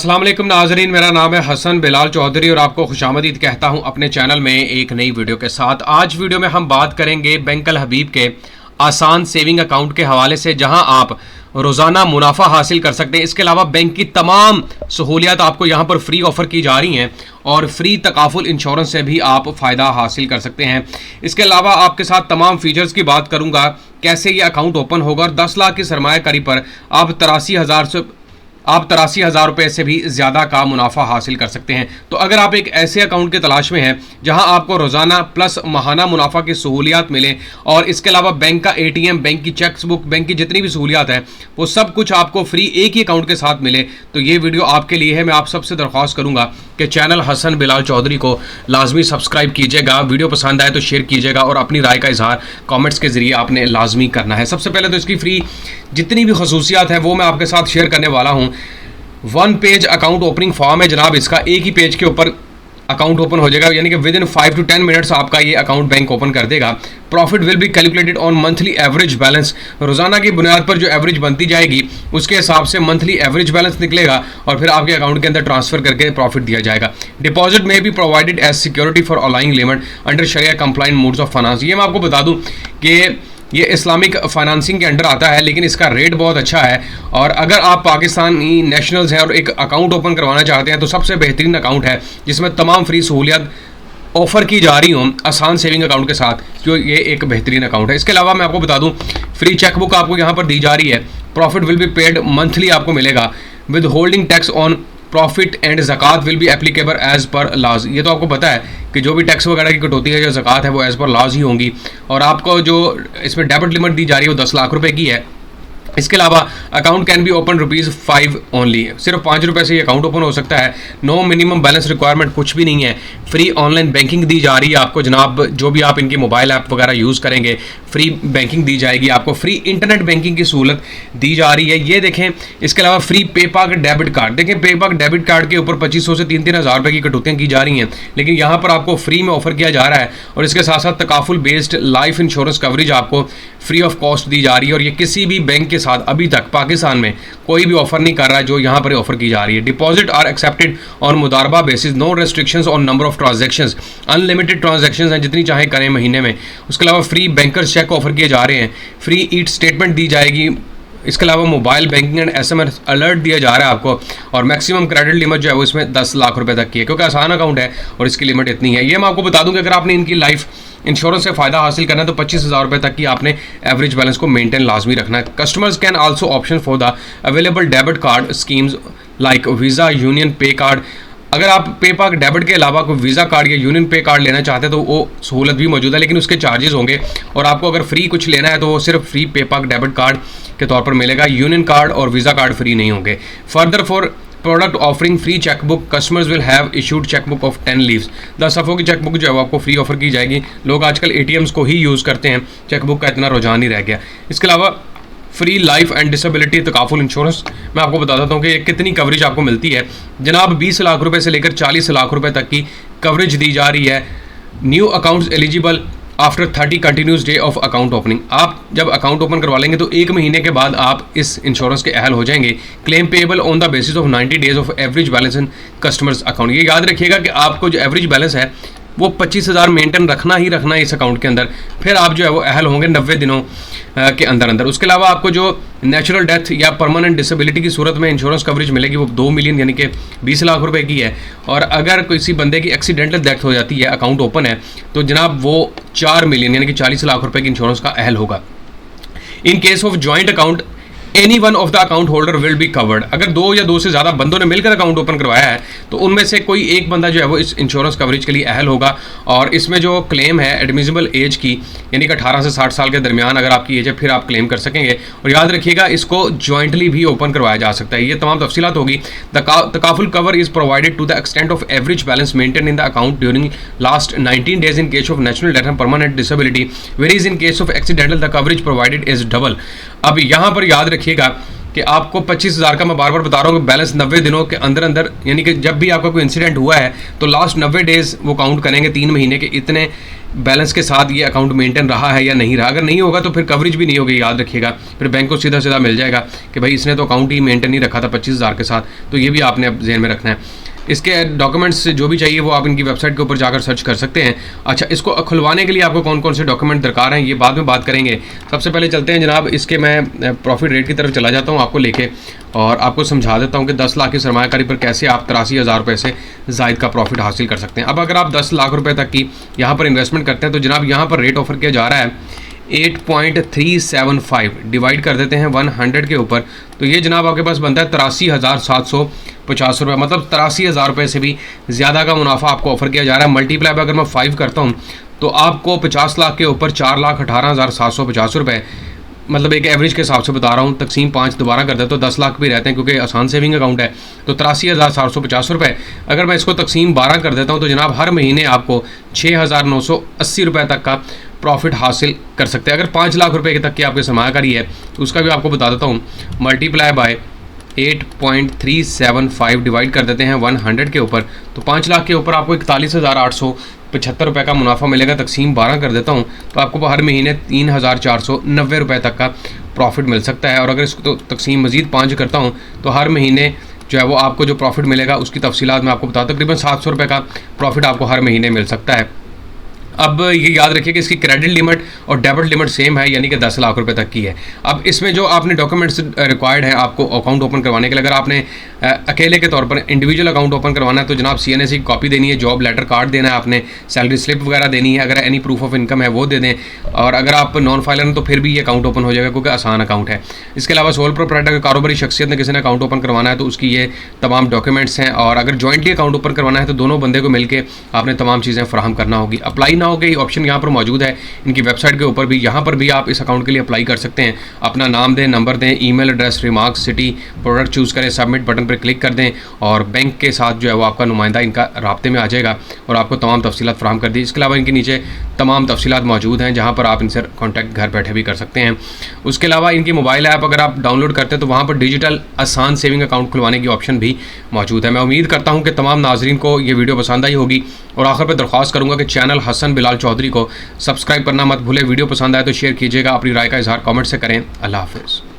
अस्सलाम वालेकुम नाजरीन, मेरा नाम है हसन बिलाल चौधरी और आपको खुशामदीद कहता हूं अपने चैनल में एक नई वीडियो के साथ। आज वीडियो में हम बात करेंगे बैंक अल हबीब के आसान सेविंग अकाउंट के हवाले से, जहां आप रोज़ाना मुनाफा हासिल कर सकते हैं। इसके अलावा बैंक की तमाम सहूलियत आपको यहां पर फ्री ऑफर की जा रही हैं और फ्री तकाफुल इंश्योरेंस से भी आप फ़ायदा हासिल कर सकते हैं। इसके अलावा आपके साथ तमाम फीचर्स की बात करूंगा, कैसे ये अकाउंट ओपन होगा और 10 लाख की सरमायाकारी पर आप 83,000 रुपये से भी ज़्यादा का मुनाफा हासिल कर सकते हैं। तो अगर आप एक ऐसे अकाउंट की तलाश में हैं जहां आपको रोज़ाना प्लस माहाना मुनाफा की सहूलियात मिले और इसके अलावा बैंक का ATM, बैंक की चेक्स बुक, बैंक की जितनी भी सहूलियात है वो सब कुछ आपको फ्री एक ही अकाउंट के साथ मिले, तो ये वीडियो आपके लिए है। मैं आप सबसे दरख्वास्त करूँगा कि चैनल हसन बिलाल चौधरी को लाजमी सब्सक्राइब कीजिएगा, वीडियो पसंद आए तो शेयर कीजिएगा और अपनी राय का इजहार कॉमेंट्स के ज़रिए आपने लाजमी करना है। सबसे पहले तो इसकी फ्री जितनी भी खसूसियात हैं वो मैं आपके साथ शेयर करने वाला हूँ। 1 पेज अकाउंट ओपनिंग फॉर्म है जनाब, इसका एक ही पेज के ऊपर अकाउंट ओपन हो जाएगा, यानी कि विद इन 5 to 10 मिनट्स आपका ये अकाउंट बैंक ओपन कर देगा। Profit will be calculated on monthly average balance, रोजाना की बुनियाद पर जो एवरेज बनती जाएगी उसके हिसाब से मंथली एवरेज बैलेंस निकलेगा और फिर आपके अकाउंट के अंदर ट्रांसफर करके प्रॉफिट दिया जाएगा। डिपॉजिट में भी provided as security for aligning limit under shariah compliant modes of finance. ये मैं आपको बता दूं कि ये इस्लामिक फाइनेंसिंग के अंडर आता है, लेकिन इसका रेट बहुत अच्छा है। और अगर आप पाकिस्तानी नेशनल्स हैं और एक अकाउंट ओपन करवाना चाहते हैं तो सबसे बेहतरीन अकाउंट है जिसमें तमाम फ्री सहूलियत ऑफर की जा रही हूँ आसान सेविंग अकाउंट के साथ, जो ये एक बेहतरीन अकाउंट है। इसके अलावा मैं आपको बता दूँ फ्री चेकबुक आपको यहाँ पर दी जा रही है। Profit will be paid monthly आपको मिलेगा। Withholding tax on profit and zakat will be applicable as per laws. ये तो आपको पता है कि जो भी टैक्स वगैरह की कटौती है या ज़कात है वो एज़ पर लॉज ही होंगी। और आपको जो इसमें डेबिट लिमिट दी जा रही है वो 10 लाख रुपए की है। इसके अलावा account can be open ₹5 only, सिर्फ 5 रुपये से ये अकाउंट ओपन हो सकता है। नो मिनिमम बैलेंस रिक्वायरमेंट कुछ भी नहीं है। फ्री ऑनलाइन बैंकिंग दी जा रही है आपको जनाब, जो भी आप इनकी मोबाइल ऐप वगैरह यूज़ करेंगे फ्री बैंकिंग दी जाएगी आपको। फ्री इंटरनेट बैंकिंग की सहूलत दी जा रही है, ये देखें। इसके अलावा फ्री पेपाक डेबिट कार्ड, देखें पेपाक डेबिट कार्ड के ऊपर 2500 से 3-3 हज़ार रुपये की कटौतियाँ की जा रही हैं, लेकिन यहाँ पर आपको फ्री में ऑफर किया जा रहा है। और इसके साथ साथ takaful based life insurance coverage आपको फ्री ऑफ कॉस्ट दी जा रही है और ये किसी भी बैंक के साथ अभी तक पाकिस्तान में कोई भी ऑफर नहीं कर रहा है जो यहाँ पर ऑफर की जा रही है। Deposit are accepted on mudaraba basis, no restrictions on number of transactions, unlimited transactions हैं जितनी चाहे करें महीने में। उसके अलावा फ्री बैंकर्स चेक ऑफर किए जा रहे हैं, फ्री ईट स्टेटमेंट दी जाएगी। इसके अलावा mobile banking and SMS alert दिया जा रहा है आपको और मैक्सिमम क्रेडिट लिमिट जो है वो इसमें 10 लाख रुपए तक की है, क्योंकि आसान अकाउंट है और इसकी लिमिट इतनी है। ये मैं आपको बता दूं कि अगर आपने इनकी लाइफ इंश्योरेंस से फ़ायदा हासिल करना है तो 25,000 रुपये तक की आपने एवरेज बैलेंस को मेंटेन लाजमी रखना है। Customers can also option for the available debit card schemes like visa, union पे कार्ड। अगर आप पेपाक डेबिट के अलावा कोई वीज़ा कार्ड या यूनियन पे कार्ड लेना चाहते हैं तो वो सहूलत भी मौजूद है, लेकिन उसके चार्जेस होंगे। और आपको अगर फ्री कुछ लेना है तो वो सिर्फ फ्री पेपाक डेबिट कार्ड के तौर पर मिलेगा, यूनियन कार्ड और वीज़ा कार्ड फ्री नहीं होंगे। Further for product offering free chequebook, customers will have issued chequebook of 10 leaves. 10 सफ़ों की चेकबुक जो है वो आपको फ्री ऑफर की जाएगी। लोग आजकल ATMs को ही यूज़ करते हैं, चेकबुक का इतना रुझान नहीं रह गया। इसके अलावा free life and disability takaful insurance, मैं आपको बता देता हूँ कि कितनी कवरेज आपको मिलती है जनाब। 20 लाख रुपए से लेकर 40 लाख रुपए तक की कवरेज दी जा रही है। New accounts eligible after 30 continuous day of account opening. आप जब अकाउंट ओपन करवा लेंगे तो 1 महीने के बाद आप इस इंश्योरेंस के अहल हो जाएंगे। Claim payable on the basis of 90 days of average balance in customers account. ये याद रखिएगा कि आपको जो एवरेज बैलेंस है वो 25,000 मेंटेन रखना ही रखना है इस अकाउंट के अंदर, फिर आप जो है वो अहल होंगे 90 दिनों के अंदर अंदर। उसके अलावा आपको जो नेचुरल डेथ या परमानेंट डिसेबिलिटी की सूरत में इंश्योरेंस कवरेज मिलेगी वो 2 मिलियन यानी कि 20 लाख रुपए की है। और अगर किसी बंदे की एक्सीडेंटल डेथ हो जाती है, अकाउंट ओपन है, तो जनाब वो 4 मिलियन यानी कि 40 लाख रुपए की इंश्योरेंस का अहल होगा। इन case of joint account any one of the account holder will be covered. अगर 2 या 2 से ज़्यादा बंदों ने मिलकर अकाउंट ओपन करवाया है तो उनमें से कोई एक बंदा जो है वो इस इंश्योरेंस कवरेज के लिए अहल होगा। और इसमें जो क्लेम है एडमिसिबल एज की, यानी कि 18 से 60 साल के दरमियान अगर आपकी एज है फिर आप क्लेम कर सकेंगे। और याद रखिएगा इसको जॉइंटली भी ओपन करवाया जा सकता है। ये तमाम तफसीलात होगी। Takaful cover is provided to the extent of average balance maintain in the account during last 19 days in case of natural death and permanent disability, varies in case of accidental the coverage provided is double. अब यहाँ पर याद रखिएगा कि आपको 25,000 का, मैं बार बार बता रहा हूँ कि बैलेंस 90 दिनों के अंदर अंदर, यानी कि जब भी आपका कोई इंसिडेंट हुआ है तो लास्ट 90 डेज वो काउंट करेंगे 3 महीने के, इतने बैलेंस के साथ ये अकाउंट मेंटेन रहा है या नहीं रहा। अगर नहीं होगा तो फिर कवरेज भी नहीं होगी, याद रखिएगा। फिर बैंक को सीधा सीधा मिल जाएगा कि भाई इसने तो अकाउंट ही मेंटेन नहीं रखा था 25,000 के साथ। तो ये भी आपने अब ध्यान में रखना है। इसके डॉक्यूमेंट्स जो भी चाहिए वो आप इनकी वेबसाइट के ऊपर जाकर सर्च कर सकते हैं। अच्छा, इसको खुलवाने के लिए आपको कौन कौन से डॉक्यूमेंट दरकार हैं ये बाद में बात करेंगे। सबसे पहले चलते हैं जनाब, इसके मैं प्रॉफिट रेट की तरफ चला जाता हूँ आपको लेके, और आपको समझा देता हूँ कि 10 लाख की सरमायाकारी पर कैसे आप 83,000 रुपये से ज़ायद का प्रॉफिट हासिल कर सकते हैं। अब अगर आप 10 लाख रुपये तक की यहाँ पर इन्वेस्टमेंट करते हैं तो जनाब यहाँ पर रेट ऑफर किया जा रहा है 8.375, डिवाइड कर देते हैं 100 के ऊपर, तो ये जनाब आपके पास बनता है 83,750 रुपये। मतलब 83,000 रुपये से भी ज़्यादा का मुनाफा आपको ऑफर किया जा रहा है। मल्टीप्लाई अगर मैं 5 करता हूँ तो आपको 50 लाख के ऊपर 4,18,750 रुपये, मतलब एक एवरेज के हिसाब से बता रहा हूँ, तकसीम 5 दोबारा कर दे तो 10 लाख भी रहते हैं क्योंकि आसान सेविंग अकाउंट है। तो 83,750 रुपये अगर मैं इसको तकसीम 12 कर देता हूँ तो जनाब हर महीने आपको 6,980 रुपये तक का प्रॉफिट हासिल कर सकते हैं। अगर 5 लाख रुपए तक की आपकी सरमायाकारी है तो उसका भी आपको बता देता हूँ, मल्टीप्लाई बाय 8.375 डिवाइड कर देते हैं 100 के ऊपर, तो 5 लाख के ऊपर आपको 41,875 रुपये का मुनाफा मिलेगा। तकसीम 12 कर देता हूँ तो आपको हर महीने 3,490 रुपये तक का प्रॉफिट मिल सकता है। और अगर इसको तो तकसीम मज़ीद 5 करता हूँ तो हर महीने जो है वो आपको जो प्रॉफिट मिलेगा उसकी तफसीलात मैं आपको बता, तकरीबन 700 रुपये का प्रॉफिट आपको हर महीने मिल सकता है। अब ये याद रखिए कि इसकी क्रेडिट लिमिट और डेबिट लिमिट सेम है, यानी कि 10 लाख रुपए तक की है। अब इसमें जो आपने डॉक्यूमेंट्स रिक्वायर्ड है आपको अकाउंट ओपन करवाने के लिए, अगर आपने अकेले के तौर पर इंडिविजुअल अकाउंट ओपन करवाना है तो जनाब CNSE की कॉपी देनी है, जॉब लेटर कार्ड देना है, आपने सैलरी स्लिप वगैरह देनी है, अगर एनी प्रूफ ऑफ इनकम है वो दे दें। और अगर आप नॉन फाइलर हैं तो फिर भी ये अकाउंट ओपन हो जाएगा क्योंकि आसान अकाउंट है। इसके अलावा सोल प्रोप्राइटर का कारोबारी शख्सियत ने किसी ने अकाउंट ओपन करवाना है तो उसकी ये तमाम डॉक्यूमेंट्स हैं। और अगर जॉइंटली अकाउंट ओपन करवाना है तो दोनों बंदे को मिलकर आपने तमाम चीज़ें फराहम करना होगी। अप्लाई ना हो गई ऑप्शन यहाँ पर मौजूद है इनकी वेबसाइट के ऊपर भी, यहाँ पर भी आप इस अकाउंट के लिए अप्लाई कर सकते हैं। अपना नाम दें, नंबर दें, email address, remarks, city, product choose करें, सबमिट बटन पर क्लिक कर दें और बैंक के साथ जो है वो आपका नुमाइंदा इनका राब्ते में आ जाएगा और आपको तमाम तफसीलात फराहम कर दी। इसके अलावा इनके नीचे तमाम तफसीलात मौजूद हैं जहाँ पर आप इनसे कॉन्टैक्ट घर बैठे भी कर सकते हैं। उसके अलावा इनकी मोबाइल ऐप अगर आप डाउनलोड करते हैं तो वहाँ पर डिजिटल आसान सेविंग अकाउंट खुलवाने की ऑप्शन भी मौजूद है। मैं उम्मीद करता हूँ कि तमाम नाजरीन को ये वीडियो पसंद आई होगी और आखिर पर दरख्वास्त करूँगा कि चैनल हसन बिलाल चौधरी को सब्सक्राइब करना मत भूलें। वीडियो पसंद आए तो शेयर कीजिएगा, अपनी राय का इजहार कमेंट से करें। अल्लाह हाफ़िज़।